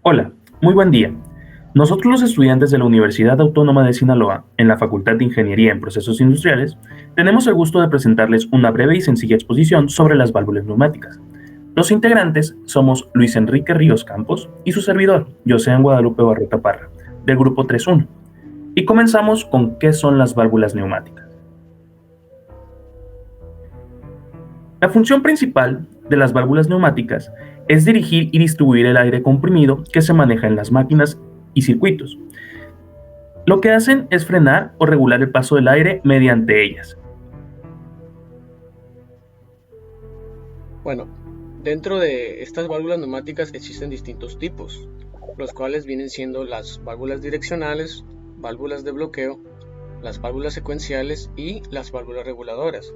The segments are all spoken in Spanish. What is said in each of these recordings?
Hola, muy buen día. Nosotros los estudiantes de la Universidad Autónoma de Sinaloa, en la Facultad de Ingeniería en Procesos Industriales, tenemos el gusto de presentarles una breve y sencilla exposición sobre las válvulas neumáticas. Los integrantes somos Luis Enrique Ríos Campos y su servidor, José Guadalupe Barrota Parra, del grupo 3.1. Y comenzamos con qué son las válvulas neumáticas. La función principal de las válvulas neumáticas es dirigir y distribuir el aire comprimido que se maneja en las máquinas y circuitos. Lo que hacen es frenar o regular el paso del aire mediante ellas. Bueno, dentro de estas válvulas neumáticas existen distintos tipos, los cuales vienen siendo las válvulas direccionales, válvulas de bloqueo, las válvulas secuenciales y las válvulas reguladoras.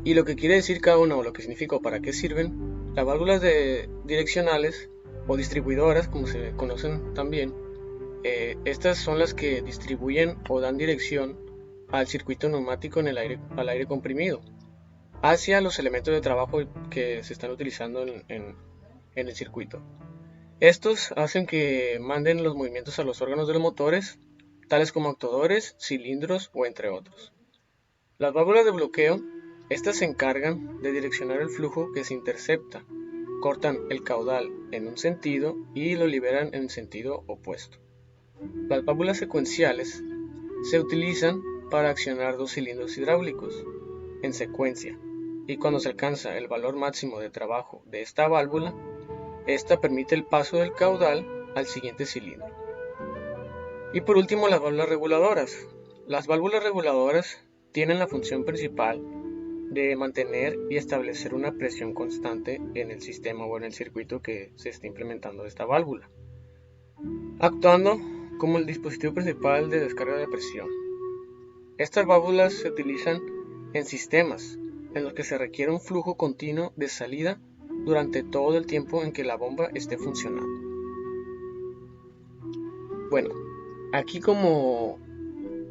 Y lo que quiere decir cada una o lo que significa o para qué sirven, las válvulas direccionales o distribuidoras, como se conocen también, estas son las que distribuyen o dan dirección al circuito neumático al aire comprimido, hacia los elementos de trabajo que se están utilizando en el circuito. Estos hacen que manden los movimientos a los órganos de los motores, tales como actuadores, cilindros o entre otros. Las válvulas de bloqueo, estas se encargan de direccionar el flujo que se intercepta, cortan el caudal en un sentido y lo liberan en sentido opuesto. Las válvulas secuenciales se utilizan para accionar dos cilindros hidráulicos en secuencia, y cuando se alcanza el valor máximo de trabajo de esta válvula, esta permite el paso del caudal al siguiente cilindro. Y por último, las válvulas reguladoras. Las válvulas reguladoras tienen la función principal de mantener y establecer una presión constante en el sistema o en el circuito que se está implementando esta válvula, actuando como el dispositivo principal de descarga de presión. Estas válvulas se utilizan en sistemas en los que se requiere un flujo continuo de salida durante todo el tiempo en que la bomba esté funcionando. Bueno, aquí como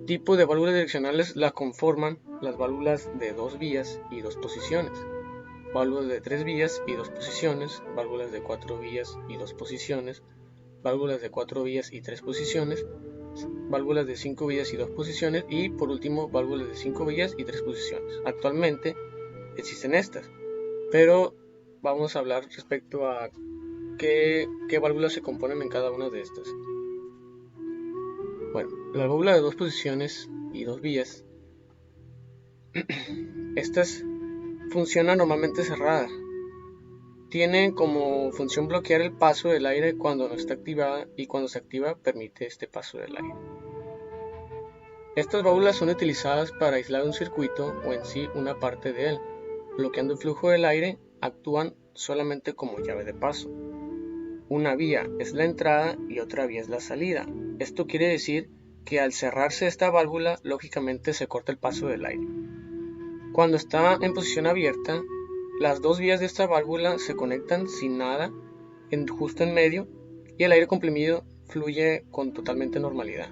tipo de válvulas direccionales la conforman las válvulas de dos vías y dos posiciones, válvulas de tres vías y dos posiciones, válvulas de cuatro vías y dos posiciones, válvulas de cuatro vías y tres posiciones, válvulas de 5 vías y 2 posiciones y por último válvulas de 5 vías y 3 posiciones. Actualmente existen estas, pero vamos a hablar respecto a qué válvulas se componen en cada una de estas. Bueno, la válvula de 2 posiciones y 2 vías, estas funcionan normalmente cerrada. Tiene como función bloquear el paso del aire cuando no está activada y cuando se activa permite este paso del aire. Estas válvulas son utilizadas para aislar un circuito o en sí una parte de él. Bloqueando el flujo del aire, actúan solamente como llave de paso. Una vía es la entrada y otra vía es la salida. Esto quiere decir que al cerrarse esta válvula, lógicamente se corta el paso del aire. Cuando está en posición abierta, las dos vías de esta válvula se conectan sin nada justo en medio y el aire comprimido fluye con totalmente normalidad.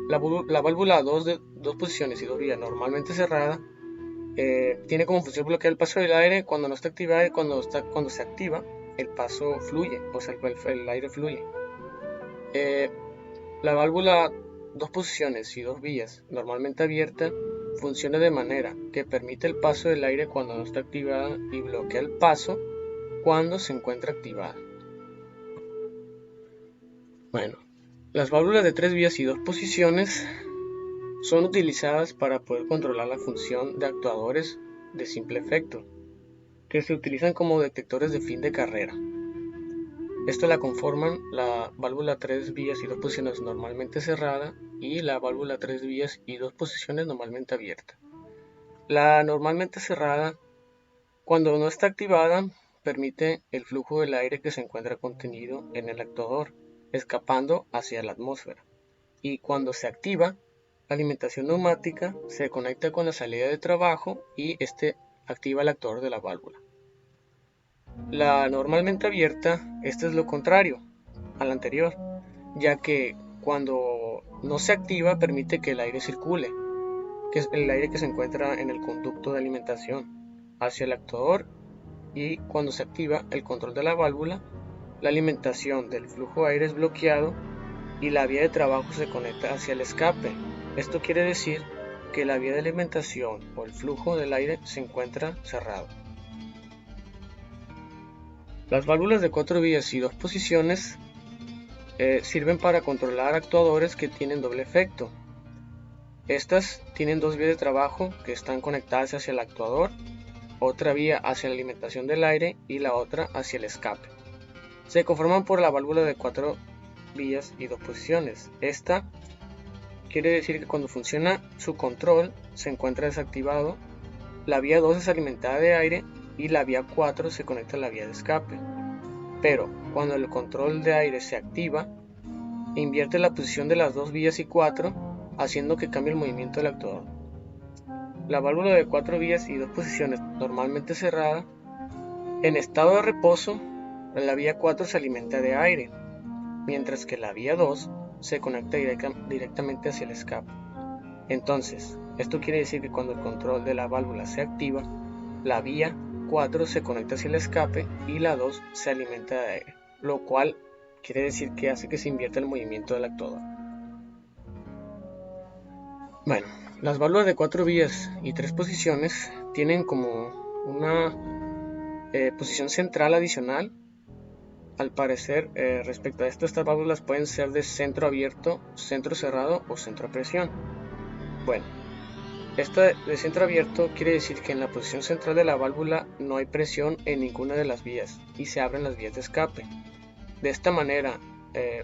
La válvula de dos posiciones y dos vías normalmente cerrada tiene como función bloquear el paso del aire cuando no está activada y cuando se activa el paso fluye, o sea el aire fluye. La válvula dos posiciones y dos vías normalmente abierta funciona de manera que permite el paso del aire cuando no está activada y bloquea el paso cuando se encuentra activada. Bueno, las válvulas de tres vías y dos posiciones son utilizadas para poder controlar la función de actuadores de simple efecto, que se utilizan como detectores de fin de carrera. Esta la conforman la válvula 3 vías y 2 posiciones normalmente cerrada y la válvula 3 vías y 2 posiciones normalmente abierta. La normalmente cerrada, cuando no está activada, permite el flujo del aire que se encuentra contenido en el actuador, escapando hacia la atmósfera. Y cuando se activa, la alimentación neumática se conecta con la salida de trabajo y este activa el actuador de la válvula. La normalmente abierta, este es lo contrario a la anterior, ya que cuando no se activa permite que el aire circule, que es el aire que se encuentra en el conducto de alimentación hacia el actuador, y cuando se activa el control de la válvula la alimentación del flujo de aire es bloqueado y la vía de trabajo se conecta hacia el escape. Esto quiere decir que la vía de alimentación o el flujo del aire se encuentra cerrado. Las válvulas de 4 vías y 2 posiciones sirven para controlar actuadores que tienen doble efecto. Estas tienen 2 vías de trabajo que están conectadas hacia el actuador, otra vía hacia la alimentación del aire y la otra hacia el escape. Se conforman por la válvula de 4 vías y 2 posiciones. Esta quiere decir que cuando funciona su control se encuentra desactivado, la vía 2 es alimentada de aire y la vía 4 se conecta a la vía de escape. Pero cuando el control de aire se activa, invierte la posición de las 2 vías y 4, haciendo que cambie el movimiento del actuador. La válvula de 4 vías y 2 posiciones, normalmente cerrada, en estado de reposo, la vía 4 se alimenta de aire, mientras que la vía 2 se conecta directamente hacia el escape. Entonces, esto quiere decir que cuando el control de la válvula se activa, la vía 4 se conecta hacia el escape y la 2 se alimenta de aire, lo cual quiere decir que hace que se invierta el movimiento del actuador. Bueno, las válvulas de 4 vías y 3 posiciones tienen como una posición central adicional. Al parecer, respecto a esto, estas válvulas pueden ser de centro abierto, centro cerrado o centro a presión. Bueno, esta de centro abierto quiere decir que en la posición central de la válvula no hay presión en ninguna de las vías y se abren las vías de escape. De esta manera,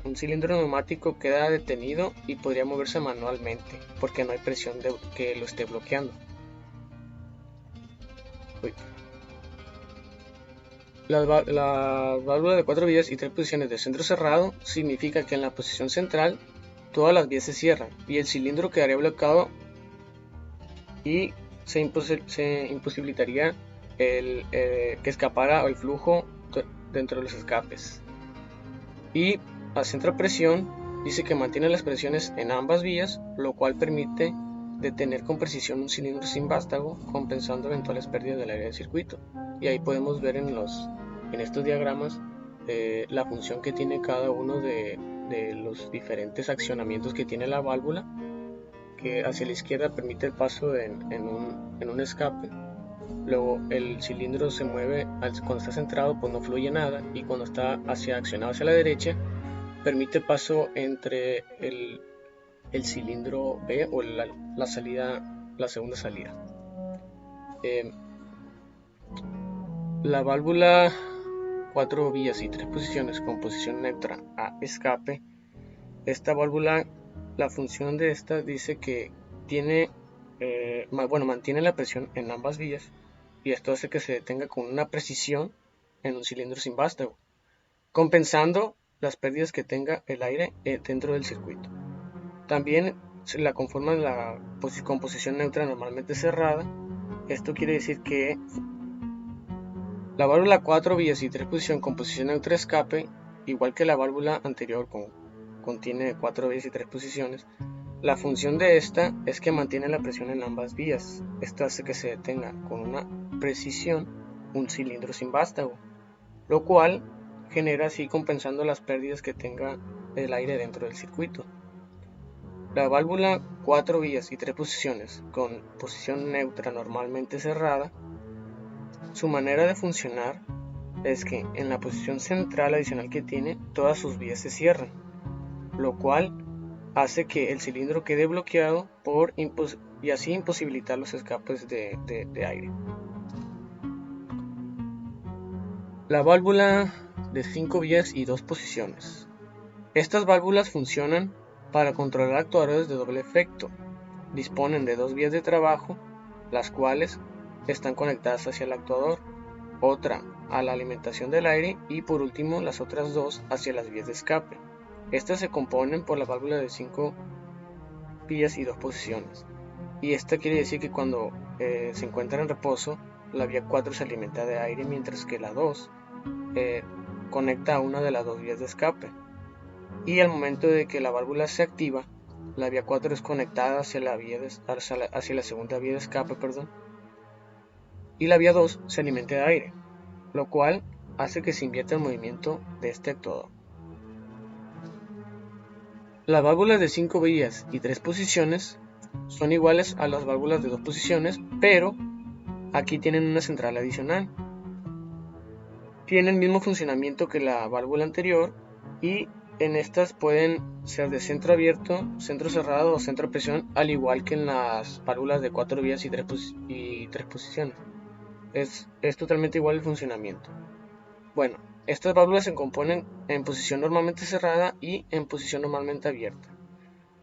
un cilindro neumático queda detenido y podría moverse manualmente porque no hay presión que lo esté bloqueando. La válvula de 4 vías y 3 posiciones de centro cerrado significa que en la posición central todas las vías se cierran y el cilindro quedaría bloqueado y se imposibilitaría que escapara el flujo dentro de los escapes. Y a centro a presión dice que mantiene las presiones en ambas vías, lo cual permite detener con precisión un cilindro sin vástago, compensando eventuales pérdidas del aire del circuito. Y ahí podemos ver en estos diagramas la función que tiene cada uno de los diferentes accionamientos que tiene la válvula, que hacia la izquierda permite el paso en un escape. Luego el cilindro se mueve cuando está centrado, pues no fluye nada, y cuando está accionado hacia la derecha permite paso entre el cilindro B o la segunda salida. La válvula 4 vías y 3 posiciones con posición neutra a escape. Esta válvula, la función de esta dice que mantiene la presión en ambas vías y esto hace que se detenga con una precisión en un cilindro sin vástago, compensando las pérdidas que tenga el aire dentro del circuito. También se la conforman con posición neutra normalmente cerrada. Esto quiere decir que la válvula 4 vías y 3 posición con posición neutra escape, igual que la válvula anterior contiene 4 vías y 3 posiciones, la función de esta es que mantiene la presión en ambas vías. Esto hace que se detenga con una precisión un cilindro sin vástago, lo cual genera así compensando las pérdidas que tenga el aire dentro del circuito. La válvula 4 vías y 3 posiciones con posición neutra normalmente cerrada, su manera de funcionar es que en la posición central adicional que tiene, todas sus vías se cierran, lo cual hace que el cilindro quede bloqueado y así imposibilitar los escapes de aire. La válvula de 5 vías y 2 posiciones. Estas válvulas funcionan para controlar actuadores de doble efecto. Disponen de 2 vías de trabajo, las cuales están conectadas hacia el actuador, otra a la alimentación del aire y por último las otras 2 hacia las vías de escape. Estas se componen por la válvula de 5 vías y 2 posiciones. Y esta quiere decir que cuando se encuentra en reposo, la vía 4 se alimenta de aire, mientras que la 2 conecta a una de las 2 vías de escape. Y al momento de que la válvula se activa, la vía 4 es conectada hacia la segunda vía de escape, y la vía 2 se alimenta de aire, lo cual hace que se invierta el movimiento de este actuador. Las válvulas de 5 vías y 3 posiciones son iguales a las válvulas de 2 posiciones, pero aquí tienen una central adicional. Tienen el mismo funcionamiento que la válvula anterior y en estas pueden ser de centro abierto, centro cerrado o centro a presión, al igual que en las válvulas de 4 vías y 3 posiciones. Es totalmente igual el funcionamiento. Bueno, estas válvulas se componen en posición normalmente cerrada y en posición normalmente abierta.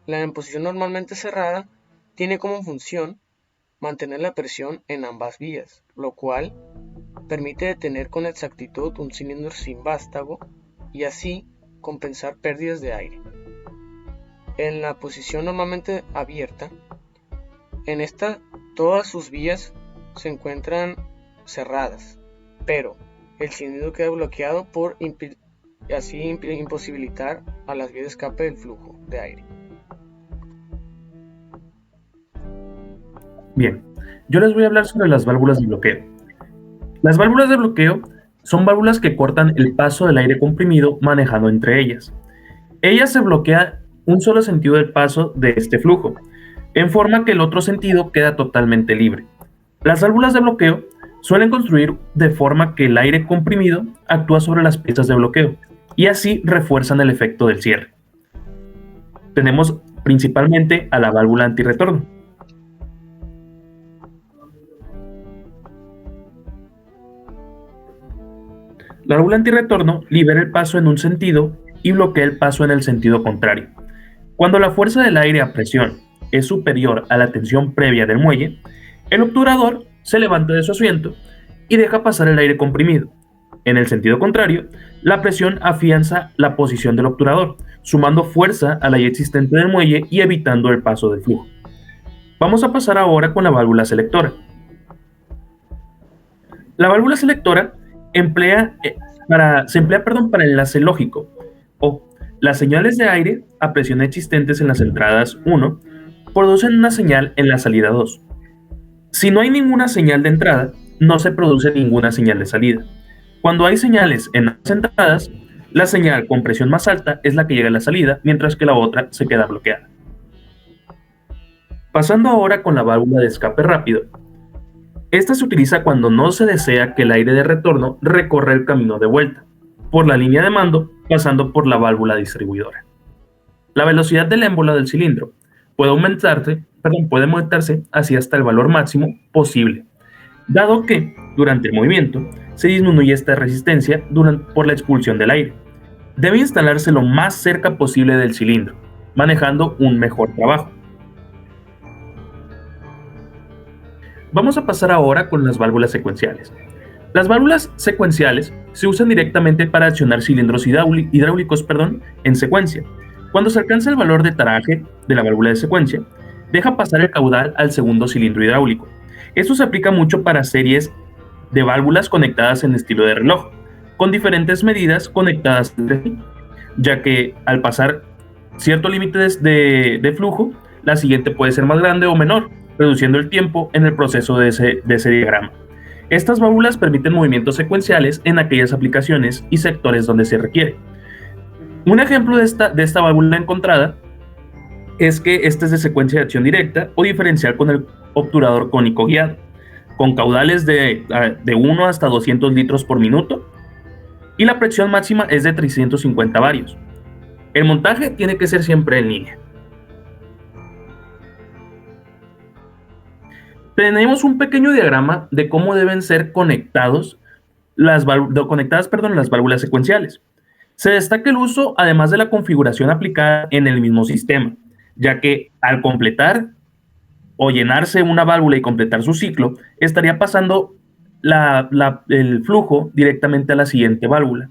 La en posición normalmente cerrada tiene como función mantener la presión en ambas vías, lo cual permite detener con exactitud un cilindro sin vástago y así compensar pérdidas de aire. En la posición normalmente abierta, en esta todas sus vías se encuentran cerradas, pero el cilindro queda bloqueado por así imposibilitar a las vías de escape del flujo de aire. Bien, yo les voy a hablar sobre las válvulas de bloqueo. Las válvulas de bloqueo son válvulas que cortan el paso del aire comprimido manejando entre ellas. Ellas se bloquea un solo sentido del paso de este flujo, en forma que el otro sentido queda totalmente libre. Las válvulas de bloqueo suelen construir de forma que el aire comprimido actúa sobre las piezas de bloqueo y así refuerzan el efecto del cierre. Tenemos principalmente a la válvula antirretorno. La válvula antirretorno libera el paso en un sentido y bloquea el paso en el sentido contrario. Cuando la fuerza del aire a presión es superior a la tensión previa del muelle, el obturador se levanta de su asiento y deja pasar el aire comprimido. En el sentido contrario, la presión afianza la posición del obturador, sumando fuerza a la ya existente del muelle y evitando el paso del flujo. Vamos a pasar ahora con la válvula selectora. La válvula selectora se emplea para el enlace lógico, o las señales de aire a presión existentes en las entradas 1 producen una señal en la salida 2. Si no hay ninguna señal de entrada, no se produce ninguna señal de salida. Cuando hay señales en las entradas, la señal con presión más alta es la que llega a la salida, mientras que la otra se queda bloqueada. Pasando ahora con la válvula de escape rápido. Esta se utiliza cuando no se desea que el aire de retorno recorra el camino de vuelta, por la línea de mando, pasando por la válvula distribuidora. La velocidad del émbolo del cilindro puede aumentarse así hasta el valor máximo posible, dado que, durante el movimiento, se disminuye esta resistencia por la expulsión del aire. Debe instalarse lo más cerca posible del cilindro, manejando un mejor trabajo. Vamos a pasar ahora con las válvulas secuenciales. Las válvulas secuenciales se usan directamente para accionar cilindros hidráulicos en secuencia. Cuando se alcanza el valor de taraje de la válvula de secuencia, deja pasar el caudal al segundo cilindro hidráulico. Esto se aplica mucho para series de válvulas conectadas en estilo de reloj, con diferentes medidas conectadas entre sí, ya que al pasar ciertos límites de flujo, la siguiente puede ser más grande o menor, reduciendo el tiempo en el proceso de ese diagrama. Estas válvulas permiten movimientos secuenciales en aquellas aplicaciones y sectores donde se requiere. Un ejemplo de esta válvula encontrada es que este es de secuencia de acción directa o diferencial con el obturador cónico guiado, con caudales de 1 hasta 200 litros por minuto y la presión máxima es de 350 barios. El montaje tiene que ser siempre en línea. Tenemos un pequeño diagrama de cómo deben ser conectadas las válvulas secuenciales. Se destaca el uso, además de la configuración aplicada en el mismo sistema, ya que al completar o llenarse una válvula y completar su ciclo, estaría pasando el flujo directamente a la siguiente válvula,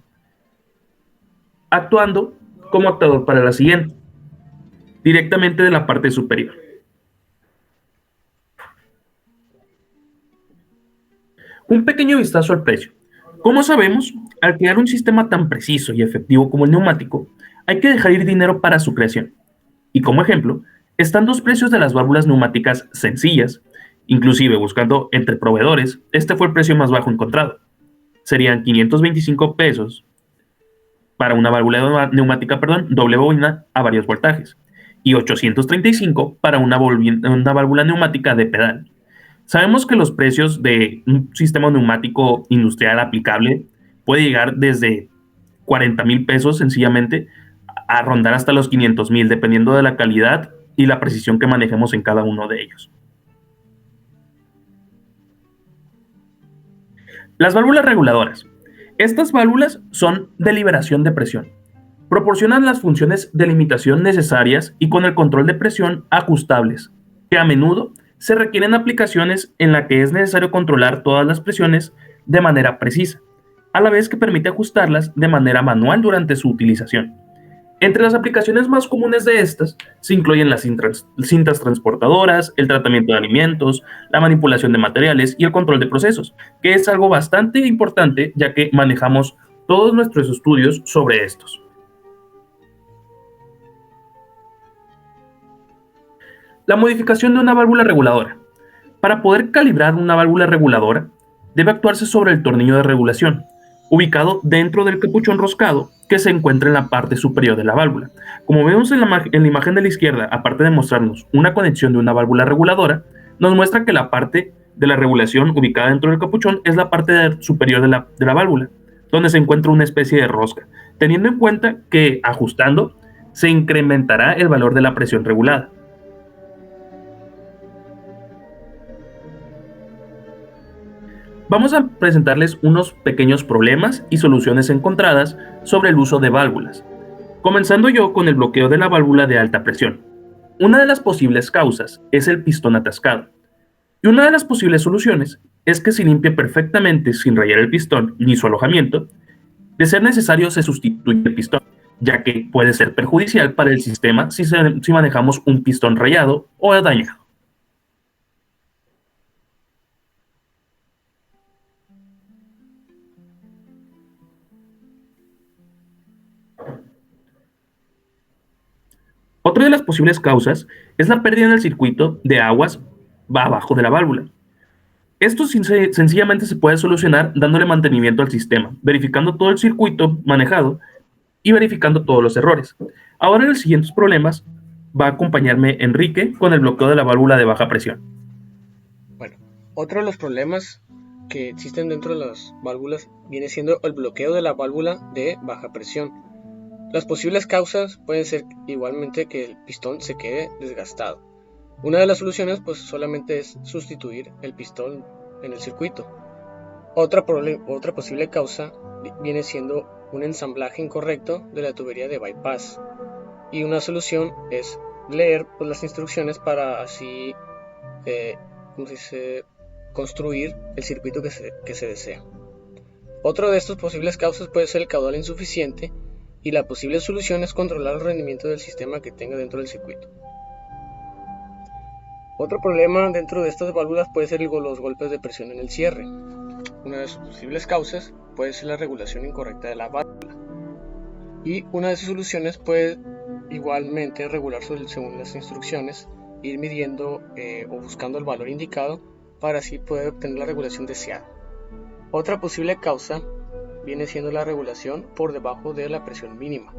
actuando como actuador para la siguiente, directamente de la parte superior. Un pequeño vistazo al precio. Como sabemos, al crear un sistema tan preciso y efectivo como el neumático, hay que dejar ir dinero para su creación. Y como ejemplo, están dos precios de las válvulas neumáticas sencillas, inclusive buscando entre proveedores, este fue el precio más bajo encontrado. serían 525 pesos para una válvula neumática, doble bobina a varios voltajes, y 835 para una válvula neumática de pedal. Sabemos que los precios de un sistema neumático industrial aplicable puede llegar desde 40,000 pesos sencillamente a rondar hasta los 500,000, dependiendo de la calidad y la precisión que manejemos en cada uno de ellos. Las válvulas reguladoras. Estas válvulas son de liberación de presión. Proporcionan las funciones de limitación necesarias y con el control de presión ajustables, que a menudo se requieren aplicaciones en las que es necesario controlar todas las presiones de manera precisa, a la vez que permite ajustarlas de manera manual durante su utilización. Entre las aplicaciones más comunes de estas se incluyen las cintas transportadoras, el tratamiento de alimentos, la manipulación de materiales y el control de procesos, que es algo bastante importante ya que manejamos todos nuestros estudios sobre estos. La modificación de una válvula reguladora. Para poder calibrar una válvula reguladora, debe actuarse sobre el tornillo de regulación, ubicado dentro del capuchón roscado que se encuentra en la parte superior de la válvula. Como vemos en la imagen de la izquierda, aparte de mostrarnos una conexión de una válvula reguladora, nos muestra que la parte de la regulación ubicada dentro del capuchón es la parte superior de la válvula, donde se encuentra una especie de rosca, teniendo en cuenta que ajustando se incrementará el valor de la presión regulada. Vamos a presentarles unos pequeños problemas y soluciones encontradas sobre el uso de válvulas, comenzando yo con el bloqueo de la válvula de alta presión. Una de las posibles causas es el pistón atascado, y una de las posibles soluciones es que se limpie perfectamente sin rayar el pistón ni su alojamiento. De ser necesario, se sustituye el pistón, ya que puede ser perjudicial para el sistema si manejamos un pistón rayado o dañado. Otra de las posibles causas es la pérdida en el circuito de aguas abajo de la válvula. Esto sencillamente se puede solucionar dándole mantenimiento al sistema, verificando todo el circuito manejado y verificando todos los errores. Ahora en los siguientes problemas va a acompañarme Enrique con el bloqueo de la válvula de baja presión. Bueno, otro de los problemas que existen dentro de las válvulas viene siendo el bloqueo de la válvula de baja presión. Las posibles causas pueden ser igualmente que el pistón se quede desgastado. Una de las soluciones pues solamente es sustituir el pistón en el circuito. Otra posible causa viene siendo un ensamblaje incorrecto de la tubería de bypass. Y una solución es leer pues, las instrucciones para así construir el circuito que se desea. Otro de estas posibles causas puede ser el caudal insuficiente, y la posible solución es controlar el rendimiento del sistema que tenga dentro del circuito. Otro problema dentro de estas válvulas puede ser los golpes de presión en el cierre. Una de sus posibles causas puede ser la regulación incorrecta de la válvula. Y una de sus soluciones puede igualmente regular según las instrucciones, ir midiendo o buscando el valor indicado para así poder obtener la regulación deseada. Otra posible causa viene siendo la regulación por debajo de la presión mínima.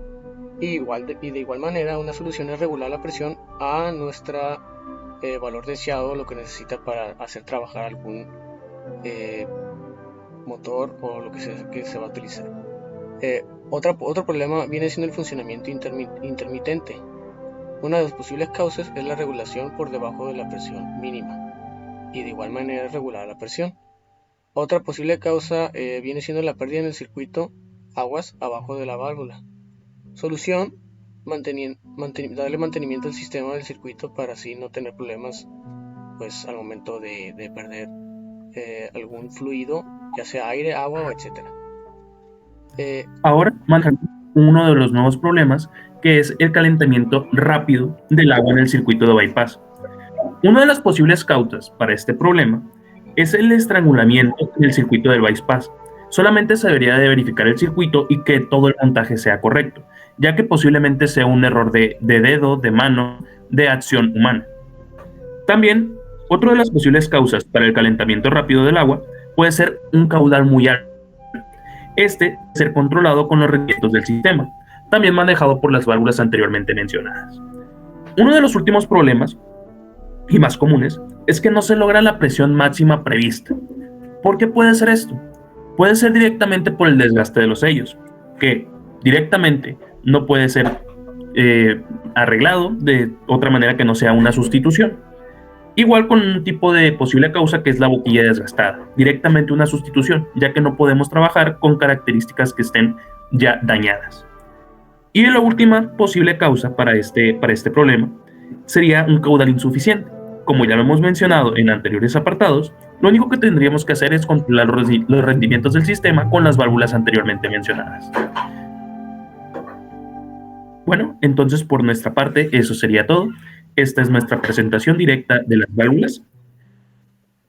Y de igual manera, una solución es regular la presión a nuestro valor deseado, lo que necesita para hacer trabajar algún motor o lo que se va a utilizar. Otro problema viene siendo el funcionamiento intermitente. Una de las posibles causas es la regulación por debajo de la presión mínima y de igual manera regular la presión. Otra posible causa viene siendo la pérdida en el circuito aguas abajo de la válvula. Solución: darle mantenimiento al sistema del circuito para así no tener problemas pues, al momento de perder algún fluido, ya sea aire, agua o etc. Ahora manejamos uno de los nuevos problemas, que es el calentamiento rápido del agua en el circuito de bypass. Una de las posibles causas para este problema es el estrangulamiento del circuito del bypass. Solamente se debería de verificar el circuito y que todo el montaje sea correcto, ya que posiblemente sea un error de dedo, de mano, de acción humana. También, otra de las posibles causas para el calentamiento rápido del agua puede ser un caudal muy alto. ser controlado con los rendimientos del sistema, también manejado por las válvulas anteriormente mencionadas. Uno de los últimos problemas, y más comunes, es que no se logra la presión máxima prevista. ¿Por qué puede ser esto? Puede ser directamente por el desgaste de los sellos, que directamente no puede ser arreglado de otra manera que no sea una sustitución. Igual con un tipo de posible causa que es la boquilla desgastada, directamente una sustitución, ya que no podemos trabajar con características que estén ya dañadas. Y la última posible causa para este problema sería un caudal insuficiente. Como ya lo hemos mencionado en anteriores apartados, lo único que tendríamos que hacer es controlar los rendimientos del sistema con las válvulas anteriormente mencionadas. Bueno, entonces por nuestra parte eso sería todo. Esta es nuestra presentación directa de las válvulas.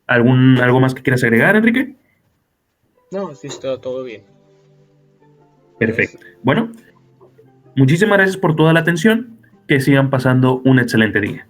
¿Algo más que quieras agregar, Enrique? No, sí está todo bien. Perfecto. Bueno, muchísimas gracias por toda la atención. Que sigan pasando un excelente día.